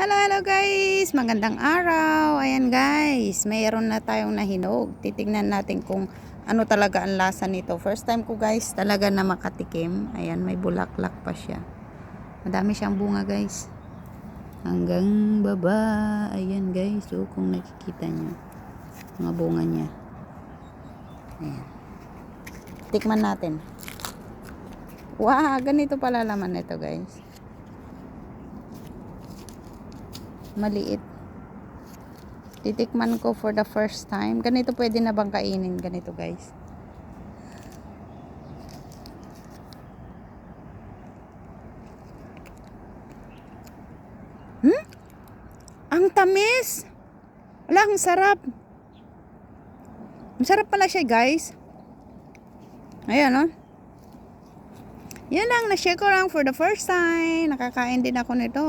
Hello guys! Magandang araw! Ayan guys, mayroon na tayong nahinog. Titignan natin kung ano talaga ang lasa nito. First time ko guys talaga na makatikim. Ayan, may bulaklak pa siya. Madami siyang bunga guys. Hanggang baba. Ayan guys, so kung nakikita nyo. Mga bunga niya. Ayan. Tikman natin. Wow, ganito pala laman nito guys. Maliit. Titikman ko for the first time. Ganito pwede na bang kainin? Ganito guys. Ang tamis! Wala, ang sarap. Ang sarap pala siya guys. Ayan oh. Yan lang, na-share ko lang for the first time. Nakakain din ako nito.